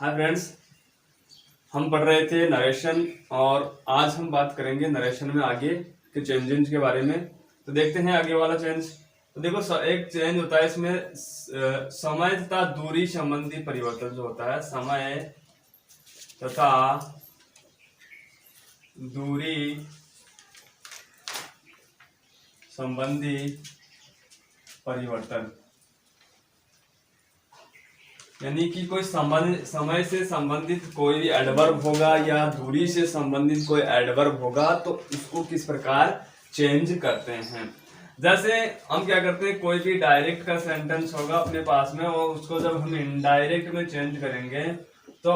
Hi friends, हम पढ़ रहे थे नरेशन और आज हम बात करेंगे नरेशन में आगे के चेंजेस के बारे में। तो देखते हैं आगे वाला चेंज। तो देखो एक चेंज होता है इसमें समय तथा दूरी संबंधी परिवर्तन जो होता है, समय तथा दूरी संबंधी परिवर्तन, यानी कि कोई समय से संबंधित कोई भी एडवर्ब होगा या दूरी से संबंधित कोई एडवर्ब होगा तो इसको किस प्रकार चेंज करते हैं। जैसे हम क्या करते हैं, कोई भी डायरेक्ट का सेंटेंस होगा अपने पास में और उसको जब हम इनडायरेक्ट में चेंज करेंगे तो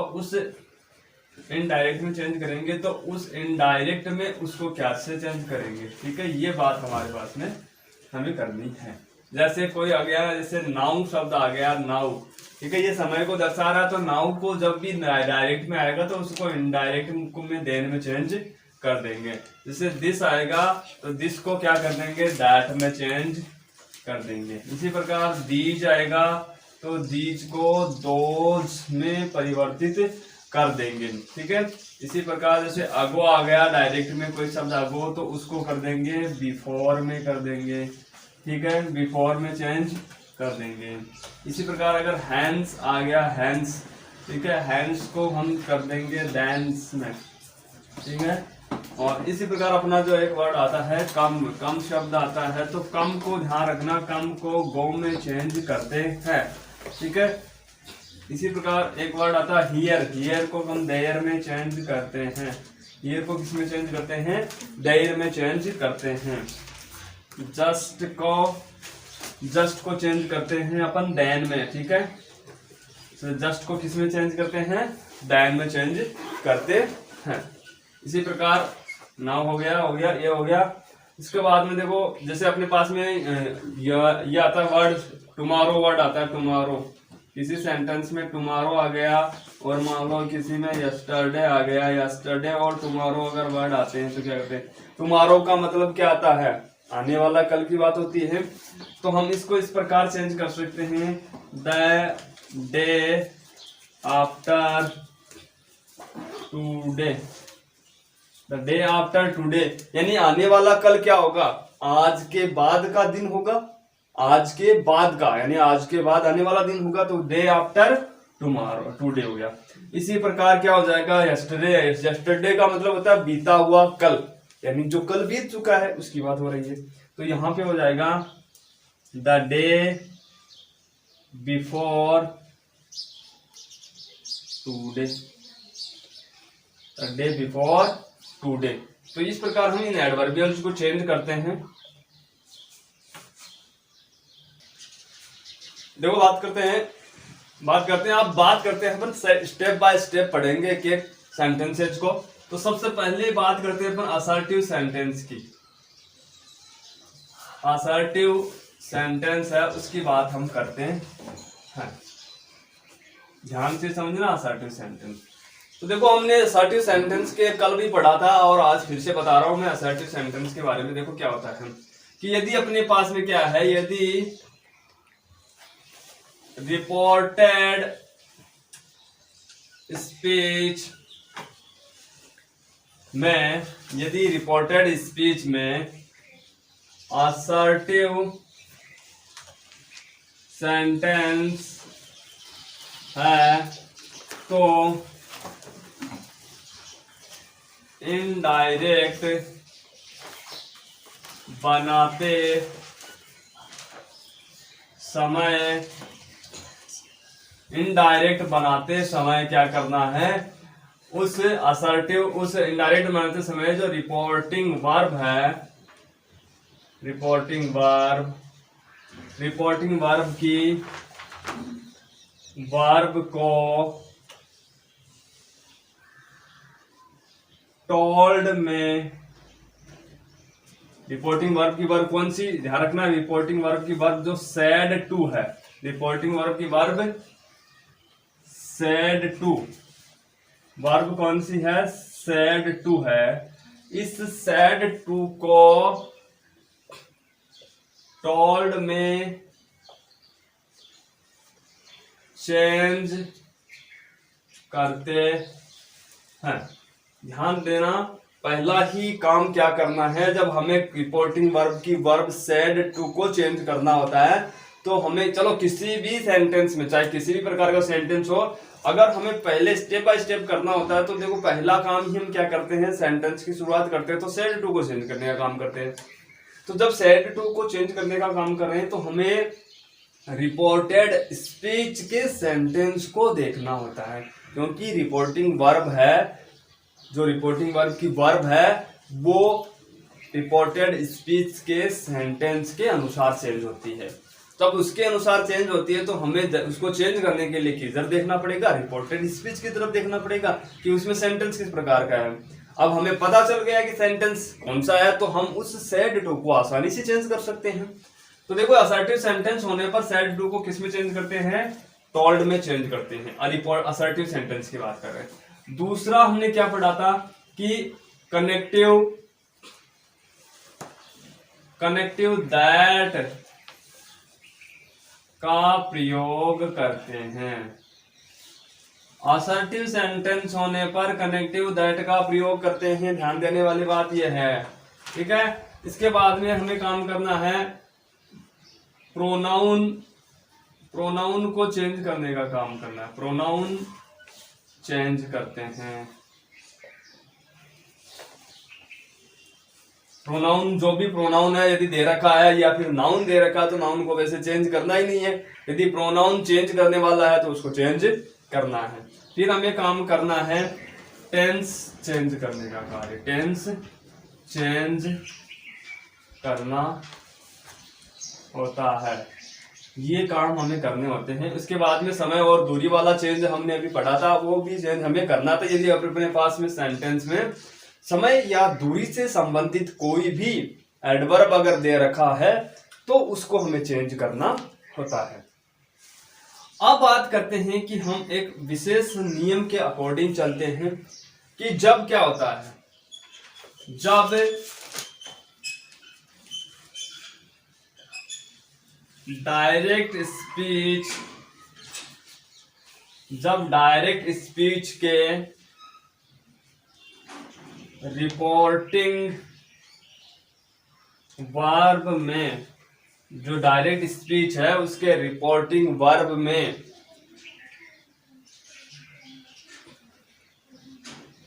उस इनडायरेक्ट में उसको क्या से चेंज करेंगे। ठीक है, ये बात हमारे पास में हमें करनी है। जैसे कोई आ गया, जैसे नाउ शब्द आ गया, नाउ। ठीक है, ये समय को दर्शा रहा है तो नाउ को जब भी डायरेक्ट में आएगा तो उसको इनडायरेक्ट में देन में चेंज कर देंगे। जैसे दिस आएगा तो दिस को क्या कर देंगे, दैट में चेंज कर देंगे। इसी प्रकार दीज आएगा तो दीज को दोज में परिवर्तित कर देंगे। ठीक है, इसी प्रकार जैसे अगो आ गया डायरेक्ट में कोई शब्द अगो तो उसको कर देंगे बिफोर में कर देंगे। ठीक है, बिफोर में चेंज कर देंगे। इसी प्रकार अगर हैंड्स आ गया, हैंड्स, ठीक है, हैंड्स को हम कर देंगे दैंस में। ठीक है, और इसी प्रकार अपना जो एक वर्ड आता है कम, कम शब्द आता है तो कम को ध्यान रखना, कम को गो में चेंज करते हैं। ठीक है, इसी प्रकार एक वर्ड आता है हियर, हियर को हम देयर में चेंज करते हैं। हियर को किस में चेंज करते हैं, देयर में चेंज करते हैं। जस्ट को चेंज करते हैं अपन देन में। ठीक है, तो जस्ट को किस में चेंज करते हैं, देन में चेंज करते हैं। इसी प्रकार नाउ हो गया, ये हो गया। इसके बाद में देखो जैसे अपने पास में ये आता है वर्ड टुमारो, वर्ड आता है टुमारो। किसी सेंटेंस में टुमारो आ गया और मान लो किसी में यस्टरडे आ गया, यस्टरडे और टुमारो अगर वर्ड आते हैं तो क्या करते हैं, टुमारो का मतलब क्या आता है, आने वाला, कल की बात होती है। तो हम इसको इस प्रकार चेंज कर सकते हैं, the day after today, the day after today, यानी आने वाला कल क्या होगा, आज के बाद का दिन होगा, आज के बाद का, यानी आज के बाद आने वाला दिन होगा तो डे आफ्टर टुमारो, टुडे हो गया। इसी प्रकार क्या हो जाएगा, यस्टरडे, यस्टरडे का मतलब होता है बीता हुआ कल, यानी जो कल बीत चुका है उसकी बात हो रही है। तो यहां पे हो जाएगा the day before today, the day before today. तो इस प्रकार हम इन एडवर्बियल्स को चेंज करते हैं। देखो बात करते हैं अपन स्टेप बाय स्टेप पढ़ेंगे एक एक सेंटेंसेज को। तो सबसे पहले बात करते हैं अपन असर्टिव सेंटेंस की। असर्टिव सेंटेंस है उसकी बात हम करते हैं, ध्यान से समझना असर्टिव सेंटेंस। तो देखो हमने असर्टिव सेंटेंस के कल भी पढ़ा था और आज फिर से बता रहा हूं मैं असर्टिव सेंटेंस के बारे में। देखो क्या होता है कि यदि अपने पास में क्या है, यदि रिपोर्टेड स्पीच में, यदि रिपोर्टेड स्पीच में असर्टिव सेंटेंस है तो इनडायरेक्ट बनाते समय क्या करना है, उस इनडायरेक्ट बनाते समय जो रिपोर्टिंग वर्ब है, रिपोर्टिंग वर्ब की वर्ब को टोल्ड में, रिपोर्टिंग वर्ब की वर्ब कौन सी, ध्यान रखना, रिपोर्टिंग वर्ब की वर्ब जो सेड टू है, रिपोर्टिंग वर्ब की वर्ब सेड टू, वर्ब कौन सी है, सेड टू है। इस सेड टू को टोल्ड में चेंज करते हैं। ध्यान देना, पहला ही काम क्या करना है, जब हमें रिपोर्टिंग वर्ब की वर्ब सेड टू को चेंज करना होता है तो हमें, चलो किसी भी सेंटेंस में, चाहे किसी भी प्रकार का सेंटेंस हो, अगर हमें पहले स्टेप बाय स्टेप करना होता है तो देखो पहला काम ही हम क्या करते हैं, सेंटेंस की शुरुआत करते हैं तो सेड टू को चेंज करने का काम करते हैं। तो जब सेड टू को चेंज करने का काम कर रहे हैं तो हमें रिपोर्टेड स्पीच के सेंटेंस को देखना होता है, क्योंकि रिपोर्टिंग वर्ब है, जो रिपोर्टिंग वर्ब की वर्ब है वो रिपोर्टेड स्पीच के सेंटेंस के अनुसार चेंज होती है। तब उसके अनुसार चेंज होती है तो हमें उसको चेंज करने के लिए किधर देखना पड़ेगा, रिपोर्टेड स्पीच की तरफ देखना पड़ेगा कि उसमें सेंटेंस किस प्रकार का है। अब हमें पता चल गया कि सेंटेंस कौन सा है तो हम उस सेड टू को आसानी से चेंज कर सकते हैं। तो देखो असर्टिव सेंटेंस होने पर सेड टू को किस में चेंज करते हैं, टोल्ड में चेंज करते हैं। असर्टिव सेंटेंस की बात कर रहे हैं। दूसरा हमने क्या पढ़ा था कि कनेक्टिव दैट का प्रयोग करते हैं। असर्टिव सेंटेंस होने पर कनेक्टिव दैट का प्रयोग करते हैं, ध्यान देने वाली बात यह है, ठीक है। इसके बाद में हमें काम करना है प्रोनाउन को चेंज करने का काम करना है। प्रोनाउन चेंज करते हैं। प्रोनाउन, जो भी प्रोनाउन है, यदि दे रखा है या फिर नाउन दे रखा है तो नाउन को वैसे चेंज करना ही नहीं है। यदि प्रोनाउन चेंज करने वाला है तो उसको चेंज करना है। फिर हमें काम करना है टेंस चेंज करने का कार्य। टेंस चेंज करना होता है, ये काम हमें करने होते हैं। उसके बाद में समय और दूरी वाला चेंज हमने अभी पढ़ा था, वो भी चेंज हमें करना था। यदि अपने पास में सेंटेंस में समय या दूरी से संबंधित कोई भी एडवर्ब अगर दे रखा है तो उसको हमें चेंज करना होता है। अब बात करते हैं कि हम एक विशेष नियम के अकॉर्डिंग चलते हैं कि जब क्या होता है, जब डायरेक्ट स्पीच के रिपोर्टिंग वर्ब में, जो डायरेक्ट स्पीच है उसके रिपोर्टिंग वर्ब में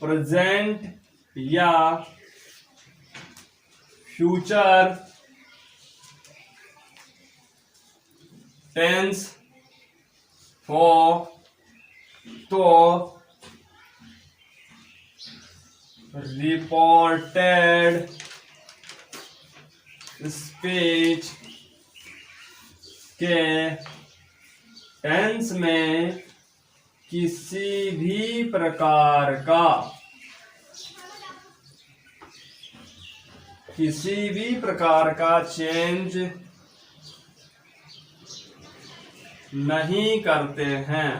प्रेजेंट या फ्यूचर टेंस हो तो रिपोर्टेड स्पीच के टेंस में किसी भी प्रकार का चेंज नहीं करते हैं।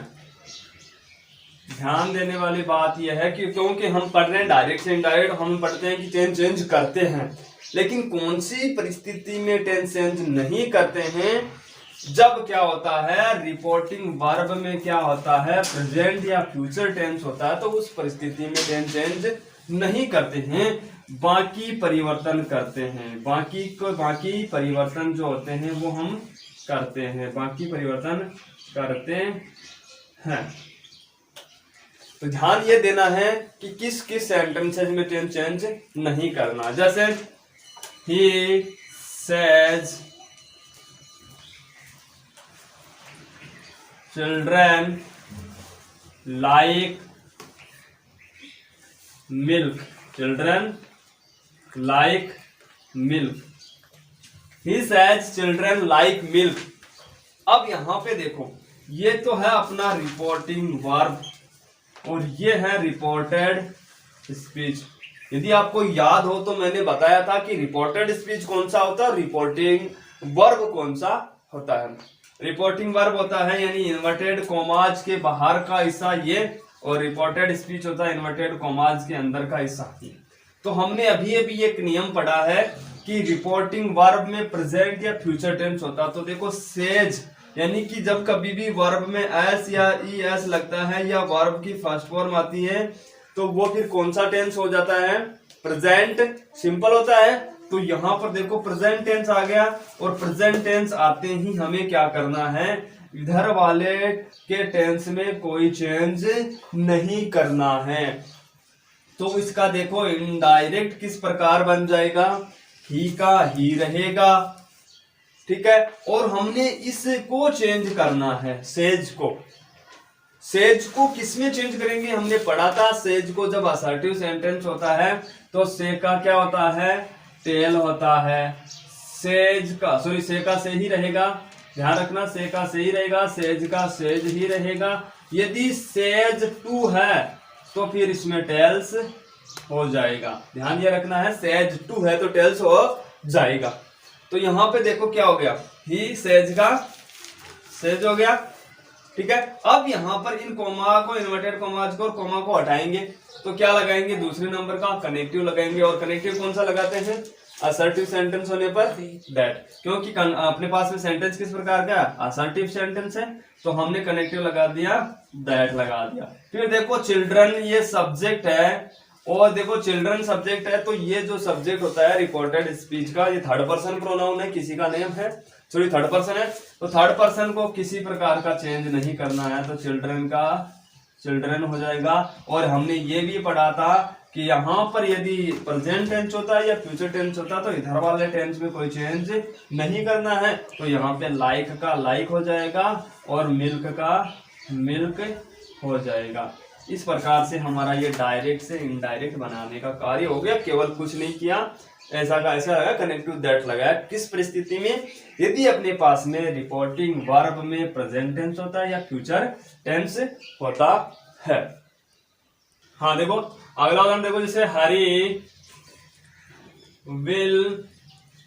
ध्यान देने वाली बात यह है कि क्योंकि हम पढ़ रहे हैं डायरेक्ट से इनडायरेक्ट, हम पढ़ते हैं कि टेंस चेंज करते हैं, लेकिन कौन सी परिस्थिति में टेंस चेंज नहीं करते हैं, जब क्या होता है रिपोर्टिंग वर्ब में क्या होता है प्रेजेंट या फ्यूचर टेंस होता है, तो उस परिस्थिति में टेंस चेंज नहीं करते हैं, बाकी परिवर्तन करते हैं। बाकी परिवर्तन जो होते हैं वो हम करते हैं, बाकी परिवर्तन करते हैं। तो ध्यान ये देना है कि किस किस सेंटेंसेज में टेंस चेंज नहीं करना। जैसे he says children like milk, children like milk, he says children like milk. अब यहां पे देखो, ये तो है अपना रिपोर्टिंग वर्ब और ये है रिपोर्टेड स्पीच। यदि आपको याद हो तो मैंने बताया था कि रिपोर्टेड स्पीच कौन सा होता है, रिपोर्टिंग वर्ब कौन सा होता है। रिपोर्टिंग वर्ब होता है यानी इन्वर्टेड कॉमाज के बाहर का हिस्सा ये, और रिपोर्टेड स्पीच होता है इन्वर्टेड कॉमाज के अंदर का हिस्सा ये। तो हमने अभी एक नियम पढ़ा है कि रिपोर्टिंग वर्ब में प्रेजेंट या फ्यूचर टेंस होता है। तो देखो सेज यानी कि जब कभी भी वर्ब में एस या ई एस लगता है या वर्ब की फर्स्ट फॉर्म आती है तो वो फिर कौन सा टेंस हो जाता है, प्रेजेंट सिंपल होता है। तो यहाँ पर देखो प्रेजेंट टेंस आ गया और प्रेजेंट टेंस आते ही हमें क्या करना है, इधर वाले के टेंस में कोई चेंज नहीं करना है। तो इसका देखो इनडायरेक्ट किस प्रकार बन जाएगा, ही का ही रहेगा, ठीक है। और हमने इसको चेंज करना है, सेज को। सेज को किसमें चेंज करेंगे, हमने पढ़ा था सेज को जब असर्टिव सेंटेंस होता है तो से का क्या होता है, टेल होता है। सेज का सॉरी से का से ही रहेगा, ध्यान रखना, से का से ही रहेगा, सेज का सेज ही रहेगा। यदि सेज टू है तो फिर इसमें टेल्स हो जाएगा, ध्यान ये रखना है, सेज टू है तो टेल्स हो जाएगा। तो यहाँ पे देखो क्या हो गया, ही सेज का सेज हो गया, ठीक है। अब यहाँ पर इन कोमा को, इन्वर्टेड कोमाज को और कोमा को हटाएंगे तो क्या लगाएंगे, दूसरे नंबर का कनेक्टिव लगाएंगे। और कनेक्टिव कौन सा लगाते हैं, असर्टिव सेंटेंस होने पर दैट, क्योंकि अपने पास में सेंटेंस किस प्रकार का असर्टिव सेंटेंस है तो हमने कनेक्टिव लगा दिया, दैट लगा दिया। फिर देखो चिल्ड्रन ये सब्जेक्ट है और देखो चिल्ड्रन सब्जेक्ट है तो ये जो सब्जेक्ट होता है रिपोर्टेड स्पीच का, ये थर्ड पर्सन प्रोनाउन है, किसी का नेम है, सॉरी थर्ड पर्सन है, तो थर्ड पर्सन को किसी प्रकार का चेंज नहीं करना है तो चिल्ड्रन का चिल्ड्रन हो जाएगा। और हमने ये भी पढ़ा था कि यहाँ पर यदि प्रेजेंट टेंस होता है या फ्यूचर टेंस होता है तो इधर वाले टेंस में कोई चेंज नहीं करना है, तो यहाँ पे लाइक का लाइक हो जाएगा और मिल्क का मिल्क हो जाएगा। इस प्रकार से हमारा ये डायरेक्ट से इनडायरेक्ट बनाने का कार्य हो गया, केवल कुछ नहीं किया, ऐसा का ऐसा लगा, कनेक्टिव दैट लगाया। किस परिस्थिति में, यदि अपने पास में रिपोर्टिंग वर्ब में प्रेजेंट टेंस होता है या फ्यूचर टेंस होता है। हाँ देखो अगला उदाहरण देखो, जैसे Hari will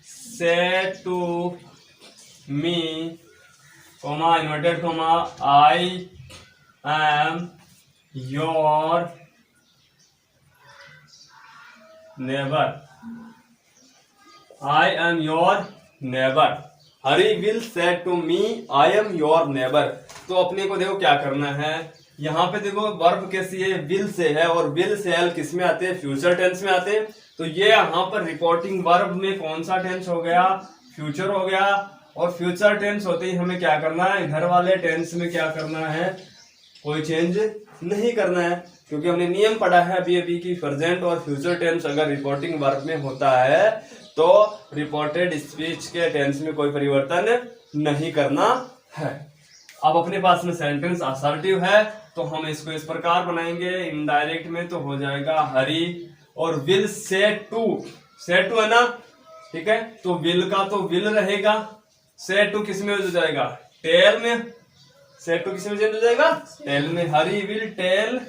say to me comma inverted comma I am your neighbour, I am your neighbour. Hari will say to me I am your neighbour. तो अपने को देखो क्या करना है, यहाँ पे देखो वर्ब कैसी है, विल से है और विल से एल किस में आते हैं, फ्यूचर टेंस में आते हैं। तो ये यहाँ पर रिपोर्टिंग वर्ब में कौन सा टेंस हो गया, फ्यूचर हो गया। और फ्यूचर टेंस होते ही हमें क्या करना है, इधर वाले टेंस में क्या करना है, कोई चेंज नहीं करना है, क्योंकि हमने नियम पढ़ा है अभी अभी की प्रेजेंट और फ्यूचर टेंस अगर रिपोर्टिंग वर्ब में होता है तो रिपोर्टेड स्पीच के टेंस में कोई परिवर्तन नहीं करना है। अब अपने पास में सेंटेंस असर्टिव है तो हम इसको इस प्रकार बनाएंगे, इनडायरेक्ट में तो हो जाएगा हरी और विल से टू है ना, ठीक है। तो विल का तो विल रहेगा, से टू किस में हो जाएगा, टेल में, से टू किस में चेंज हो जाएगा, टेल में। हरी विल टेल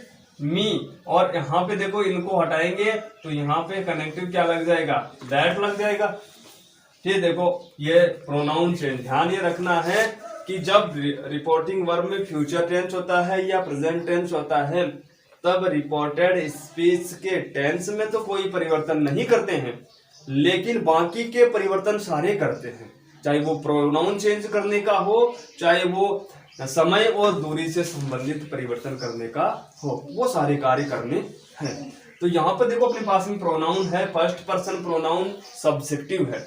मी, और यहाँ पे देखो इनको हटाएंगे तो यहाँ पे कनेक्टिव क्या लग जाएगा, दैट लग जाएगा। फिर देखो ये प्रोनाउन चेंज, ध्यान ये रखना है कि जब रिपोर्टिंग वर्ब में फ्यूचर टेंस होता है या प्रेजेंट टेंस होता है तब रिपोर्टेड स्पीच के टेंस में तो कोई परिवर्तन नहीं करते हैं, लेकिन बाकी के परिवर्तन सारे करते हैं, चाहे वो प्रोनाउन चेंज करने का हो, चाहे वो समय और दूरी से संबंधित परिवर्तन करने का हो, वो सारे कार्य करने हैं। तो यहाँ पर देखो अपने पास में प्रोनाउन है, फर्स्ट पर्सन प्रोनाउन सब्जेक्टिव है।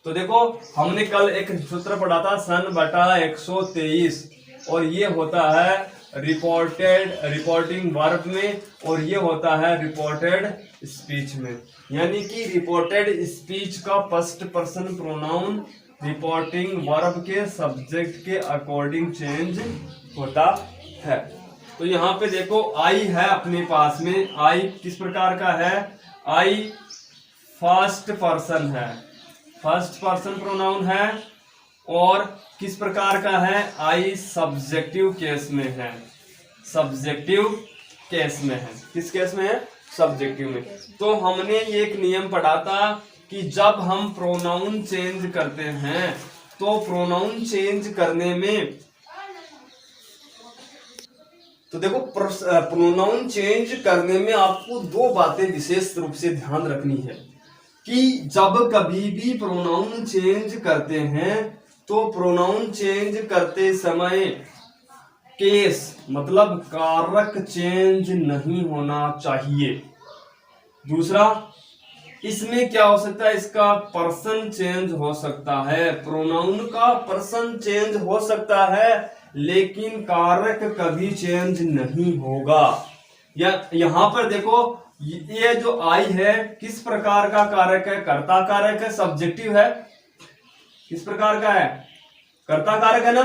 तो देखो हमने कल एक सूत्र पढ़ा था सन बटा 123 और ये होता है रिपोर्टिंग वर्ब में और ये होता है रिपोर्टेड स्पीच में, यानी कि रिपोर्टेड स्पीच का first person pronoun reporting verb के सब्जेक्ट के अकॉर्डिंग चेंज होता है। तो यहाँ पे देखो आई है अपने पास में, आई किस प्रकार का है, आई फर्स्ट पर्सन है, फर्स्ट पर्सन प्रोनाउन है और किस प्रकार का है, आई सब्जेक्टिव केस में है, सब्जेक्टिव केस में है, किस केस में है, सब्जेक्टिव में। तो हमने ये एक नियम पढ़ा था कि जब हम प्रोनाउन चेंज करते हैं तो प्रोनाउन चेंज करने में, तो देखो प्रोनाउन चेंज करने में आपको दो बातें विशेष रूप से ध्यान रखनी है कि जब कभी भी प्रोनाउन चेंज करते हैं तो प्रोनाउन चेंज करते समय केस मतलब कारक चेंज नहीं होना चाहिए। दूसरा, इसमें क्या हो सकता है, इसका पर्सन चेंज हो सकता है, प्रोनाउन का पर्सन चेंज हो सकता है लेकिन कारक कभी चेंज नहीं होगा। या यहां पर देखो, ये जो आई है किस प्रकार का कारक है, कर्ता कारक है, सब्जेक्टिव है, किस प्रकार का है, कर्ता कारक है ना।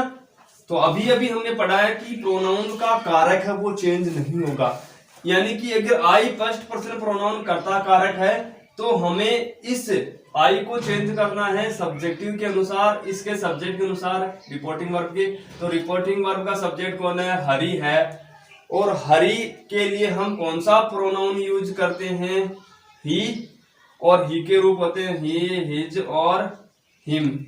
तो अभी अभी हमने पढ़ा है कि प्रोनाउन का कारक है वो चेंज नहीं होगा, यानी कि अगर आई फर्स्ट पर्सन प्रोनाउन कर्ता कारक है तो हमें इस आई को चेंज करना है सब्जेक्टिव के अनुसार, इसके सब्जेक्ट के अनुसार, रिपोर्टिंग वर्ब के। तो रिपोर्टिंग वर्ब का सब्जेक्ट कौन है, हरी है, और हरी के लिए हम कौन सा प्रोनाउन यूज करते हैं, ही, और ही के रूप होते हैं ही, हिज और हिम।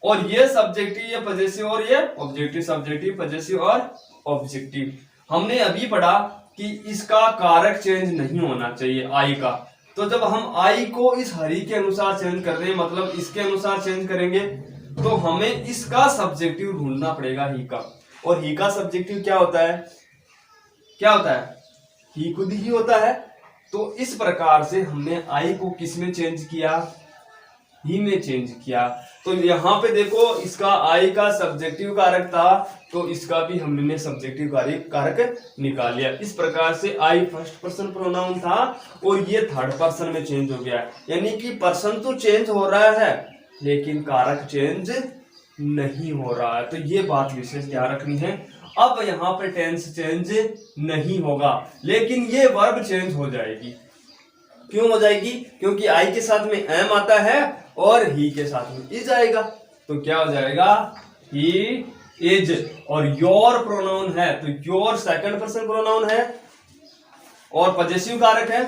और ये सब्जेक्टिव, ये पजेसिव और ये ऑब्जेक्टिव, सब्जेक्टिव पजेसिव और ऑब्जेक्टिव। हमने अभी पढ़ा कि इसका कारक चेंज नहीं होना चाहिए आई का। तो जब हम आई को इस हरी के अनुसार चेंज कर रहे हैं, मतलब इसके अनुसार चेंज करेंगे, तो हमें इसका सब्जेक्टिव ढूंढना पड़ेगा ही का। और ही का सब्जेक्टिव क्या होता है, क्या होता है, ही खुद ही होता है। तो इस प्रकार से हमने आई को किस में चेंज किया, ही में चेंज किया। तो यहां पे देखो, इसका आई का सब्जेक्टिव कारक था तो इसका भी हमने सब्जेक्टिव कारक निकाल लिया। इस प्रकार से आई फर्स्ट पर्सन प्रोनाउन था और ये थर्ड पर्सन में चेंज हो गया, यानी कि पर्सन तो चेंज हो रहा है लेकिन कारक चेंज नहीं हो रहा है। तो ये बात विशेष ध्यान रखनी है। अब यहाँ पे टेंस चेंज नहीं होगा लेकिन ये वर्ब चेंज हो जाएगी। क्यों हो जाएगी, क्योंकि आई के साथ में एम आता है और ही के साथ में इज आएगा। तो क्या हो जाएगा, ही इज, और योर प्रोनाउन है तो योर सेकंड पर्सन प्रोनाउन है और पजेसिव कारक है।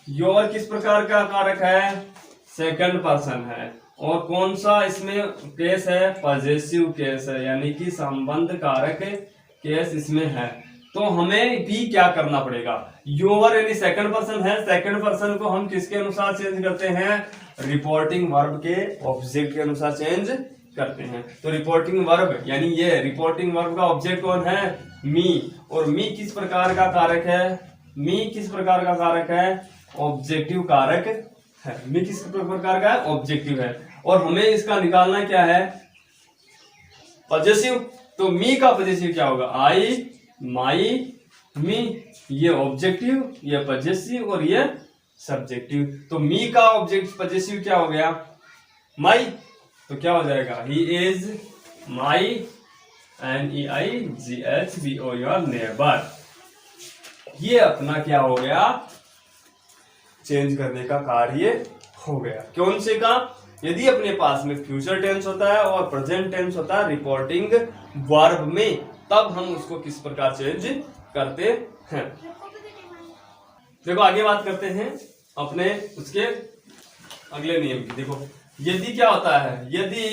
योर किस प्रकार का कारक है, सेकंड पर्सन है, और कौन सा इसमें केस है, पजेसिव केस है, यानी कि संबंध कारक केस इसमें है। तो हमें भी क्या करना पड़ेगा, योर यानी सेकंड पर्सन है, सेकंड पर्सन को हम किसके अनुसार चेंज करते हैं, रिपोर्टिंग वर्ब के ऑब्जेक्ट के अनुसार चेंज करते हैं। तो रिपोर्टिंग वर्ब यानी ये रिपोर्टिंग वर्ब का ऑब्जेक्ट कौन है, मी, और मी किस प्रकार का कारक है, मी किस प्रकार का कारक है, ऑब्जेक्टिव कारक है। मी किस प्रकार का है, ऑब्जेक्टिव है, और हमें इसका निकालना क्या है, पजेसिव। तो मी का पजेसिव क्या होगा, आई, माई, मी, ये ऑब्जेक्टिव, ये पजेसिव और ये सब्जेक्टिव। तो मी का ऑब्जेक्ट पजेसिव क्या हो गया, माई, तो क्या हो जाएगा, he is my, NEIGHBO, your neighbour. ये अपना क्या हो गया, चेंज करने का कार्य हो गया। कौन से का, यदि अपने पास में फ्यूचर टेंस होता है और प्रेजेंट टेंस होता है रिपोर्टिंग वर्ब में, तब हम उसको किस प्रकार चेंज करते हैं। देखो आगे बात करते हैं अपने उसके अगले नियम की। देखो यदि क्या होता है, यदि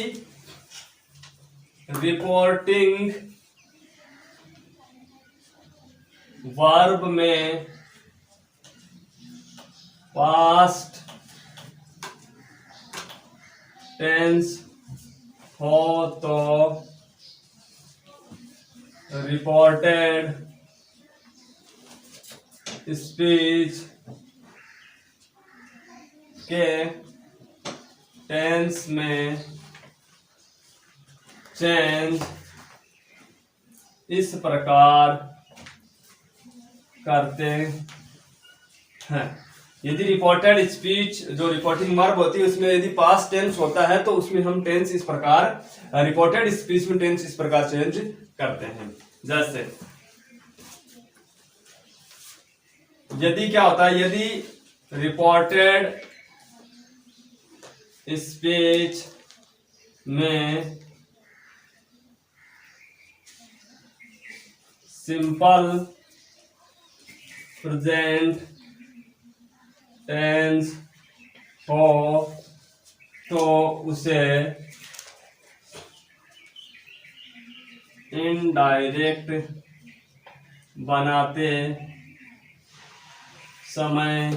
रिपोर्टिंग वर्ब में पास्ट टेंस हो तो रिपोर्टेड स्पीच के टेंस में चेंज इस प्रकार करते हैं। यदि रिपोर्टेड स्पीच, जो रिपोर्टिंग वर्ब होती है उसमें यदि पास्ट टेंस होता है तो उसमें हम टेंस इस प्रकार, रिपोर्टेड स्पीच में टेंस इस प्रकार चेंज करते हैं। जैसे यदि क्या होता है, यदि रिपोर्टेड स्पीच में सिंपल प्रेजेंट टेंस हो तो उसे इनडायरेक्ट बनाते समय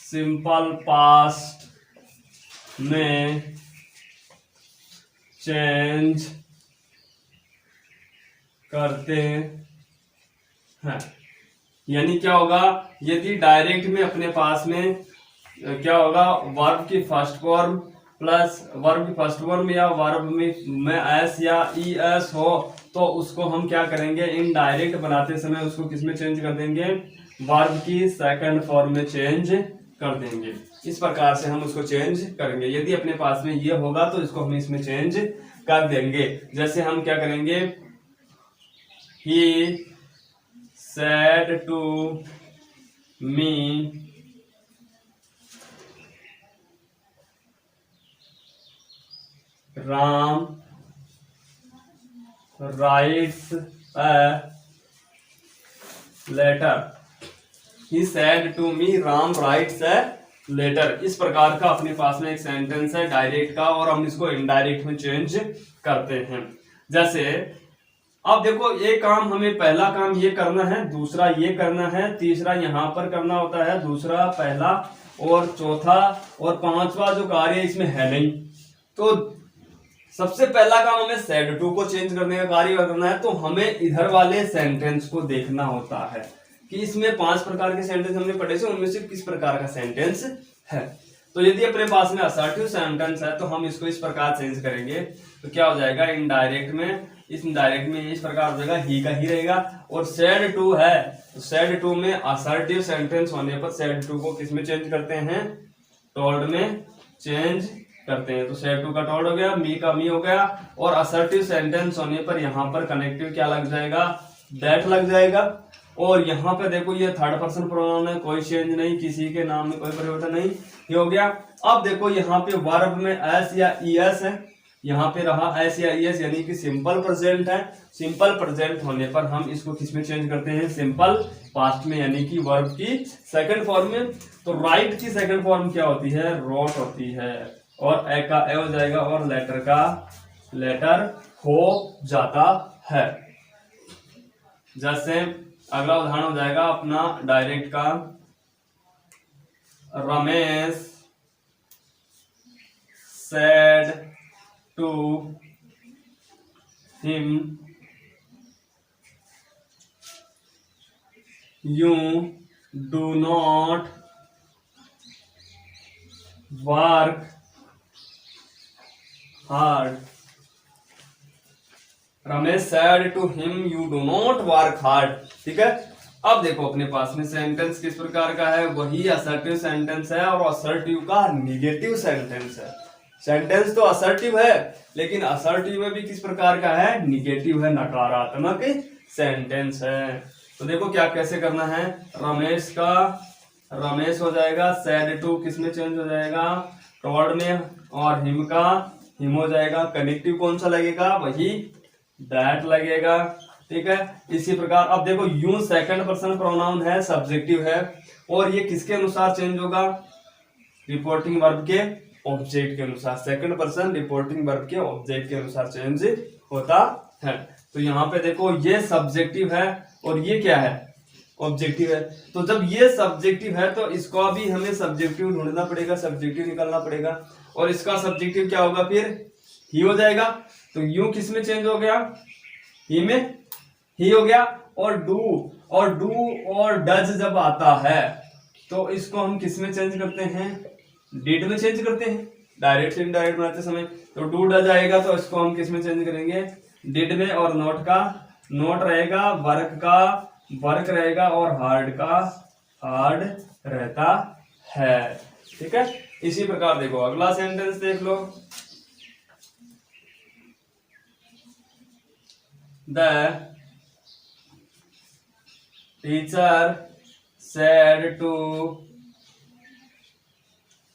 सिंपल पास्ट में चेंज करते हैं। यानी क्या होगा, यदि डायरेक्ट में अपने पास में क्या होगा, वर्ब की फर्स्ट फॉर्म प्लस वर्ब की फर्स्ट फॉर्म या वर्ब में एस या ई एस हो, तो उसको हम क्या करेंगे, इनडायरेक्ट बनाते समय उसको किस में चेंज कर देंगे, वर्ब की सेकंड फॉर्म में चेंज कर देंगे। इस प्रकार से हम उसको चेंज करेंगे। यदि अपने पास में ये होगा तो इसको हम इसमें चेंज कर देंगे। जैसे हम क्या करेंगे, ही said to me Ram writes a letter। He said to me Ram writes a letter। इस प्रकार का अपने पास में एक सेंटेंस है डायरेक्ट का, और हम इसको इनडायरेक्ट में चेंज करते हैं। जैसे अब देखो, ये काम हमें पहला काम ये करना है, दूसरा ये करना है, तीसरा यहां पर करना होता है, दूसरा पहला, और चौथा और पांचवा जो कार्य इसमें है नहीं। तो सबसे पहला काम हमें सेड टू को चेंज करने का कार्य करना है। तो हमें इधर वाले सेंटेंस को देखना होता है कि इसमें 5 प्रकार के सेंटेंस हमने पढ़े से उनमें से किस प्रकार का सेंटेंस है। तो यदि अपने पास में असर्टिव सेंटेंस है तो हम इसको इस प्रकार चेंज करेंगे। तो क्या हो जाएगा, इनडायरेक्ट में, इस डायरेक्ट में इस प्रकार हो जाएगा, ही का ही रहेगा। और सेड टू है तो सेड टू में असर्टिव सेंटेंस होने पर सेड टू को किस में चेंज करते हैं, टोल्ड में चेंज करते हैं। तो सेड टू का टोल्ड हो गया, मी का मी हो गया। और असर्टिव सेंटेंस होने पर यहाँ पर कनेक्टिव क्या लग जाएगा, दैट लग जाएगा। और यहाँ पे देखो ये थर्ड पर्सन प्रोनाउन है, कोई चेंज नहीं, किसी के नाम में कोई परिवर्तन नहीं, ये हो गया। अब देखो यहाँ पे वर्ब में एस या ईएस है, यहाँ पे रहा एस या ईएस, यानी कि सिंपल प्रेजेंट है। सिंपल प्रेजेंट होने पर हम इसको किस में चेंज करते हैं, सिंपल पास्ट में, यानी कि वर्ब की सेकंड फॉर्म में। तो राइट की सेकंड फॉर्म क्या होती है, रोट होती है, और ए का ए हो जाएगा और लेटर का लेटर हो जाता है। जैसे अगला उदाहरण हो जाएगा अपना डायरेक्ट का, Ramesh said to him you do not work hard। Ramesh said to him you do not work hard। ठीक है। अब देखो अपने पास में सेंटेंस किस प्रकार का है, वही असर्टिव सेंटेंस है, और असर्टिव का निगेटिव सेंटेंस है। सेंटेंस तो असर्टिव है, लेकिन असर्टिव में भी किस प्रकार का है, निगेटिव है, नकारात्मक सेंटेंस है। तो देखो क्या कैसे करना है, रमेश का रमेश हो जाएगा, सैड टू किस में चेंज हो जाएगा, टॉर्ड में, और हिम का हिम हो जाएगा। कनेक्टिव कौन सा लगेगा, वही दैट लगेगा। ठीक है। इसी प्रकार अब देखो यू सेकंड पर्सन प्रोनाउन है, सब्जेक्टिव है, और ये किसके अनुसार चेंज होगा, रिपोर्टिंग वर्ब के ऑब्जेक्ट के अनुसार। सेकंड पर्सन रिपोर्टिंग वर्ब के ऑब्जेक्ट के अनुसार चेंज होता है। तो यहाँ पे देखो ये सब्जेक्टिव है और ये क्या है, ऑब्जेक्टिव है। तो जब ये सब्जेक्टिव है तो इसको भी हमें सब्जेक्टिव ढूंढना पड़ेगा, सब्जेक्टिव निकालना पड़ेगा, और इसका सब्जेक्टिव क्या होगा, फिर ही हो जाएगा। तो यू किस में चेंज हो गया, ही में ही हो गया। और डू और डज जब आता है तो इसको हम किस में चेंज करते हैं, डिड में चेंज करते हैं, डायरेक्ट से इनडायरेक्ट बनाते समय। तो डू डज आएगा तो इसको हम किस में चेंज करेंगे, डिड में, और नोट का नोट रहेगा, वर्क का वर्क रहेगा, और हार्ड का हार्ड रहता है। ठीक है। इसी प्रकार देखो अगला सेंटेंस देख लो, the teacher said to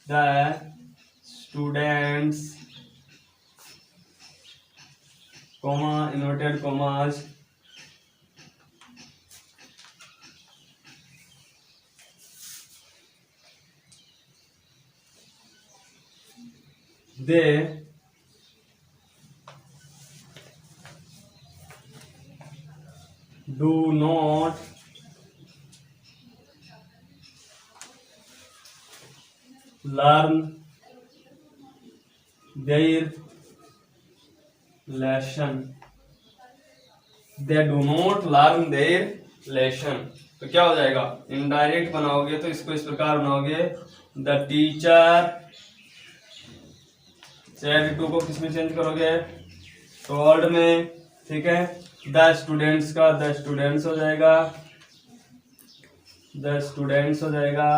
the students, comma inverted commas, they do not learn their lesson, they do not learn their lesson. तो क्या हो जाएगा, इनडायरेक्ट बनाओगे तो इसको इस प्रकार बनाओगे, द टीचर, सेड टू को किस में चेंज करोगे, टोल्ड में, ठीक है। द स्टूडेंट्स का द स्टूडेंट्स हो जाएगा, द स्टूडेंट्स हो जाएगा,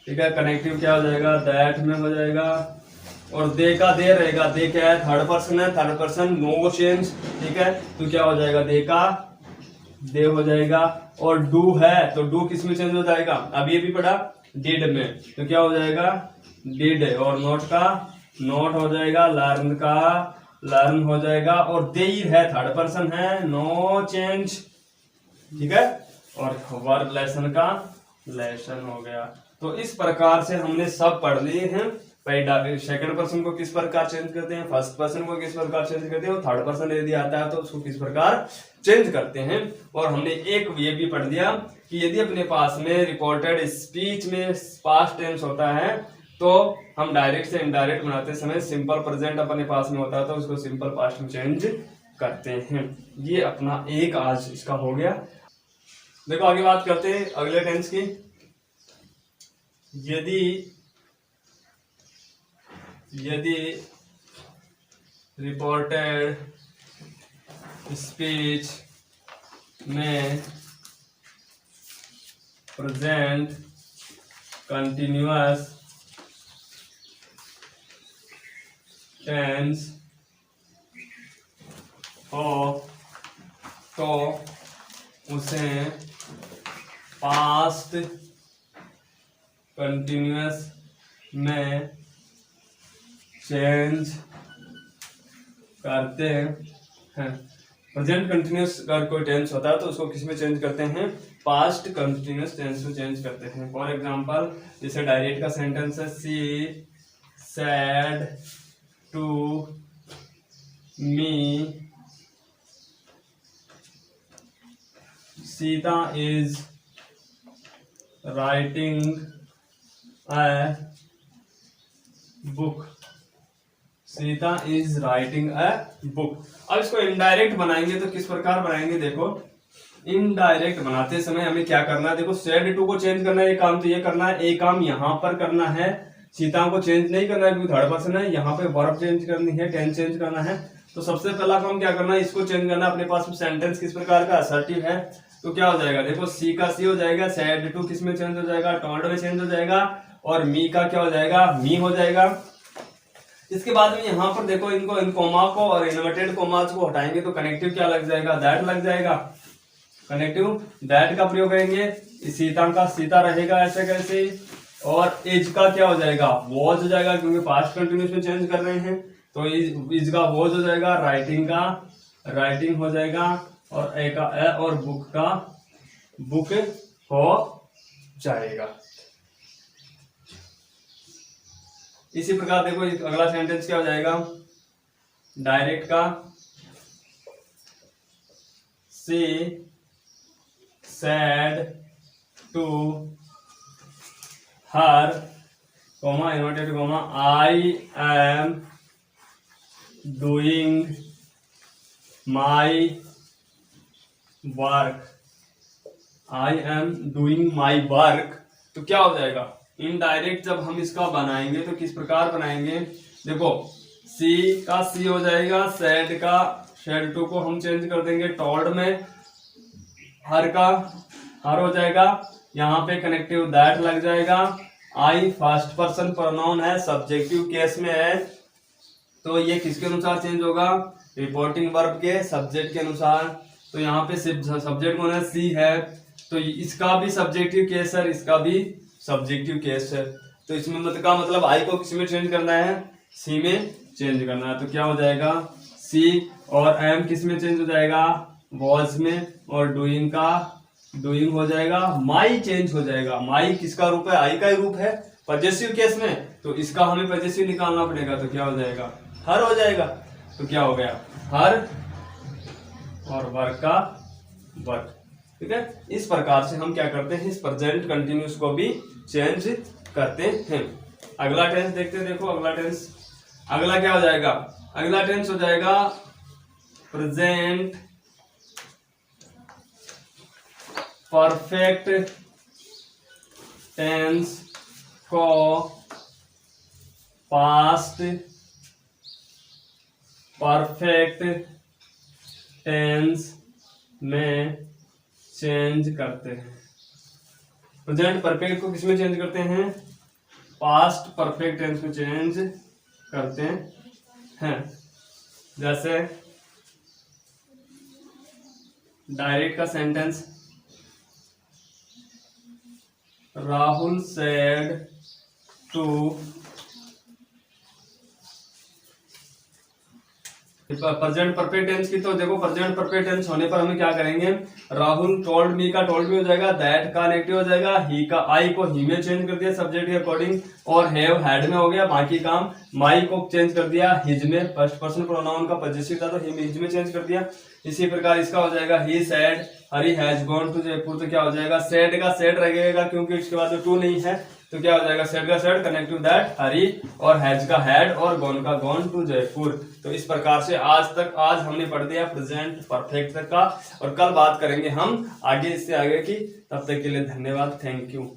ठीक है। कनेक्टिव क्या हो जाएगा, दैट में हो जाएगा। और दे का दे रहेगा, दे क्या है, थर्ड पर्सन है, थर्ड पर्सन नो चेंज, ठीक है। तो क्या हो जाएगा, दे का दे हो जाएगा। और डू है तो डू किस में चेंज हो जाएगा, अब ये भी पढ़ा, डिड में, तो क्या हो जाएगा, डिड। और नोट का नोट हो जाएगा, लर्न का लर्न हो जाएगा। और देर है, थर्ड पर्सन है, नो चेंज, ठीक है। और वर्ब लेसन का लेसन हो गया। तो इस प्रकार से हमने सब पढ़ लिए हैं। सेकंड पर्सन को किस प्रकार चेंज करते हैं, फर्स्ट पर्सन को किस प्रकार चेंज करते हैं, और थर्ड पर्सन यदि आता है तो उसको किस प्रकार चेंज करते हैं। और हमने एक ये भी पढ़ दिया कि यदि अपने पास में रिपोर्टेड स्पीच में पास्ट टेंस होता है तो हम डायरेक्ट से इनडायरेक्ट बनाते समय सिंपल प्रेजेंट अपने पास में होता है तो उसको सिंपल पास्ट में चेंज करते हैं। ये अपना एक आज इसका हो गया। देखो आगे बात करते हैं अगले टेंस की। यदि रिपोर्टेड स्पीच में प्रेजेंट कंटिन्यूअस टेंस हो तो उसे पास्ट कंटिन्यूअस में चेंज करते हैं। प्रेजेंट कंटिन्यूअस अगर कोई टेंस होता है तो उसको किस में चेंज करते हैं, पास्ट कंटिन्यूअस टेंस में चेंज करते हैं। फॉर एग्जांपल जैसे डायरेक्ट का सेंटेंस है, she said to me Sita is writing a book, Sita is writing a book. अब इसको इनडायरेक्ट बनाएंगे तो किस प्रकार बनाएंगे, देखो इनडायरेक्ट बनाते समय हमें क्या करना है, देखो सेड टू को चेंज करना है, एक काम तो ये करना है, एक काम यहाँ पर करना है, सीता को चेंज नहीं करना है क्योंकि थर्ड पर्सन है, यहाँ पे वर्ब चेंज करनी है, टेंस चेंज करना है। तो सबसे पहला काम क्या करना है, इसको चेंज करना। अपने पास में सेंटेंस किस प्रकार का असर्टिव है तो क्या हो जाएगा, देखो सी का सी हो जाएगा, सैड टू किस में चेंज हो जाएगा, टोल्ड में चेंज हो जाएगा, और मी का क्या हो जाएगा, मी हो जाएगा। इसके बाद में यहाँ पर देखो इनको इन कोमा को और इन्वर्टेड कोमास को हटाएंगे तो कनेक्टिव क्या लग जाएगा, दैट लग जाएगा। कनेक्टिव दैट का प्रयोग करेंगे, सीता का सीता रहेगा ऐसे कैसे, और एज का क्या हो जाएगा, वॉज हो जाएगा क्योंकि पास्ट कंटिन्यूअस में चेंज कर रहे हैं तो एज का वॉज हो जाएगा, राइटिंग का राइटिंग हो जाएगा, और ए का ए और बुक का बुक हो जाएगा। इसी प्रकार देखो अगला सेंटेंस क्या हो जाएगा, डायरेक्ट का she said to her comma inverted comma I am doing my work, I am doing my work. तो क्या हो जाएगा, इनडायरेक्ट जब हम इसका बनाएंगे तो किस प्रकार बनाएंगे, देखो सी का सी हो जाएगा, सैड का सैड टू को हम चेंज कर देंगे टोल्ड में, हर का हर हो जाएगा, यहाँ पे कनेक्टिव दैट लग जाएगा, आई फर्स्ट पर्सन प्रोनाउन है, सब्जेक्टिव केस में है तो ये किसके अनुसार चेंज होगा, रिपोर्टिंग वर्ब के सब्जेक्ट के अनुसार। तो यहाँ पे सब्जेक्ट कौन है, सी है, तो इसका भी सब्जेक्टिव केस है, इसका भी सब्जेक्टिव केस है। तो इसमें मतलब आई को किस में चेंज करना है, सी में चेंज करना है। तो क्या हो जाएगा, सी और एम किस में चेंज हो जाएगा, वॉज में, और डूइंग का डूइंग हो जाएगा, माई चेंज हो जाएगा। माई किसका रूप है, आई का ही रूप है पजेसिव केस में, तो इसका हमें पजेसिव निकालना पड़ेगा। तो क्या हो जाएगा, हर हो जाएगा। तो क्या हो गया, हर और वर्क का वर्क, ठीक है। इस प्रकार से हम क्या करते हैं, इस प्रेजेंट कंटिन्यूअस को भी चेंज करते हैं। अगला टेंस देखते हैं, देखो अगला टेंस, अगला क्या हो जाएगा, अगला टेंस हो जाएगा प्रेजेंट परफेक्ट टेंस को पास्ट परफेक्ट टेंस में चेंज करते हैं। प्रेजेंट परफेक्ट को किसमें चेंज करते हैं? पास्ट परफेक्ट टेंस में चेंज करते हैं। जैसे डायरेक्ट का sentence, Rahul said to, present perfect tense की तो देखो प्रेजेंट परफेक्ट टेंस होने पर हमें क्या करेंगे, राहुल टोल्ड मी का टोल्ड मी हो जाएगा, दैट का नेगेटिव हो जाएगा, ही का आई को ही में चेंज कर दिया सब्जेक्ट के अकॉर्डिंग, और हैव हैड में हो गया बाकी काम, माई को चेंज कर दिया हिज में, फर्स्ट पर्सन प्रोनाउन का पॉजिटिव था तो हिज में चेंज कर दिया। इसी प्रकार इसका हो जाएगा ही said Hari has gone to Jaipur, तो क्या हो जाएगा सेड का सेड रहेगा क्योंकि इसके बाद में टू नहीं है, तो क्या हो जाएगा सेड का सेड कनेक्ट टू दैट हरी, और हैज का हैड और गॉन का गॉन टू जयपुर। तो इस प्रकार से आज हमने पढ़ दिया प्रेजेंट परफेक्ट का, और कल बात करेंगे हम आगे इससे आगे की। तब तक के लिए धन्यवाद, थैंक यू।